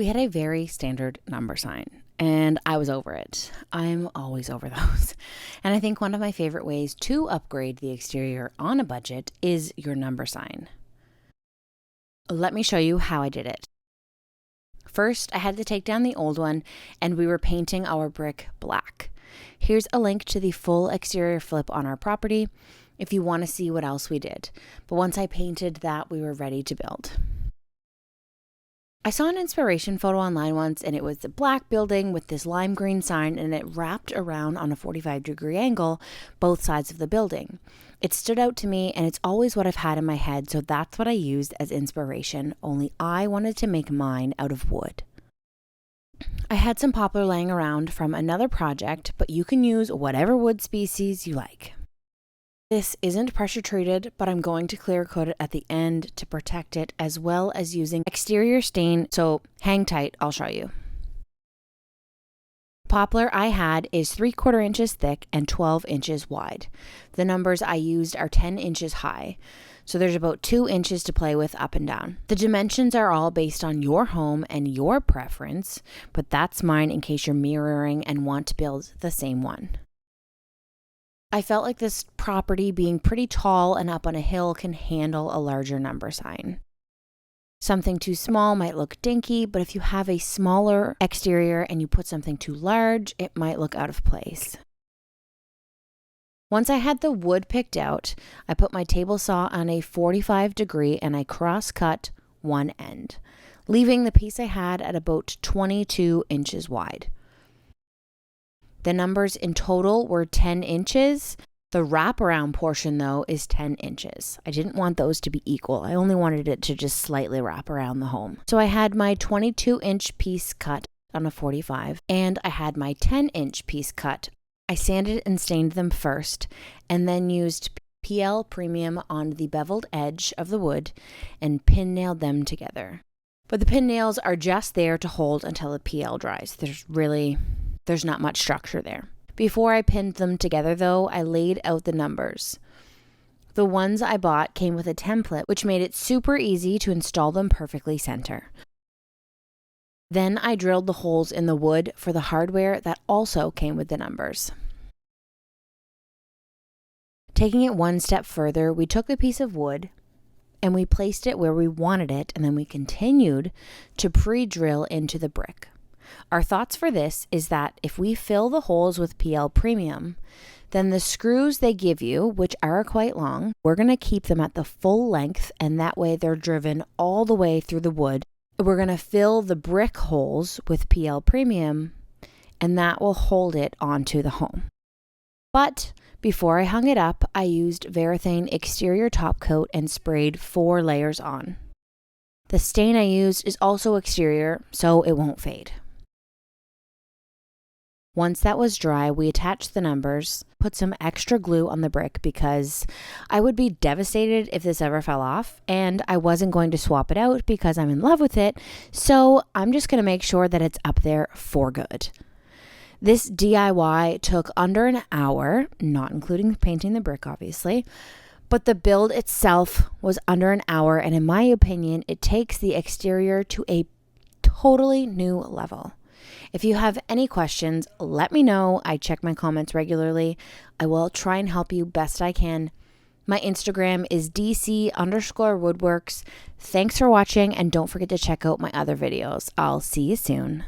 We had a very standard number sign, and I was over it. I'm always over those. And I think one of my favorite ways to upgrade the exterior on a budget is your number sign. Let me show you how I did it. First, I had to take down the old one, and we were painting our brick black. Here's a link to the full exterior flip on our property if you want to see what else we did. But once I painted that, we were ready to build. I saw an inspiration photo online once, and it was a black building with this lime green sign, and it wrapped around on a 45-degree angle both sides of the building. It stood out to me, and it's always what I've had in my head, so that's what I used as inspiration, only I wanted to make mine out of wood. I had some poplar laying around from another project, but you can use whatever wood species you like. This isn't pressure treated, but I'm going to clear coat it at the end to protect it, as well as using exterior stain, so hang tight, I'll show you. Poplar I had is 3/4 inches thick and 12 inches wide. The numbers I used are 10 inches high, so there's about 2 inches to play with up and down. The dimensions are all based on your home and your preference, but that's mine in case you're mirroring and want to build the same one. I felt like this property being pretty tall and up on a hill can handle a larger number sign. Something too small might look dinky, but if you have a smaller exterior and you put something too large, it might look out of place. Once I had the wood picked out, I put my table saw on a 45-degree and I cross-cut one end, leaving the piece I had at about 22 inches wide. The numbers in total were 10 inches. The wraparound portion, though, is 10 inches. I didn't want those to be equal. I only wanted it to just slightly wrap around the home. So I had my 22-inch piece cut on a 45, and I had my 10-inch piece cut. I sanded and stained them first, and then used PL Premium on the beveled edge of the wood and pin nailed them together. But the pin nails are just there to hold until the PL dries. There's not much structure there. Before I pinned them together, though, I laid out the numbers. The ones I bought came with a template, which made it super easy to install them perfectly center. Then I drilled the holes in the wood for the hardware that also came with the numbers. Taking it one step further, we took the piece of wood and we placed it where we wanted it, and then we continued to pre-drill into the brick. Our thoughts for this is that if we fill the holes with PL Premium, then the screws they give you, which are quite long, we're going to keep them at the full length, and that way they're driven all the way through the wood. We're going to fill the brick holes with PL Premium, and that will hold it onto the home. But before I hung it up, I used Varathane exterior top coat and sprayed 4 layers on. The stain I used is also exterior, so it won't fade. Once that was dry, we attached the numbers, put some extra glue on the brick because I would be devastated if this ever fell off, and I wasn't going to swap it out because I'm in love with it, so I'm just going to make sure that it's up there for good. This DIY took under an hour, not including painting the brick, obviously, but the build itself was under an hour, and in my opinion, it takes the exterior to a totally new level. If you have any questions, let me know. I check my comments regularly. I will try and help you best I can. My Instagram is DC_woodworks. Thanks for watching, and don't forget to check out my other videos. I'll see you soon.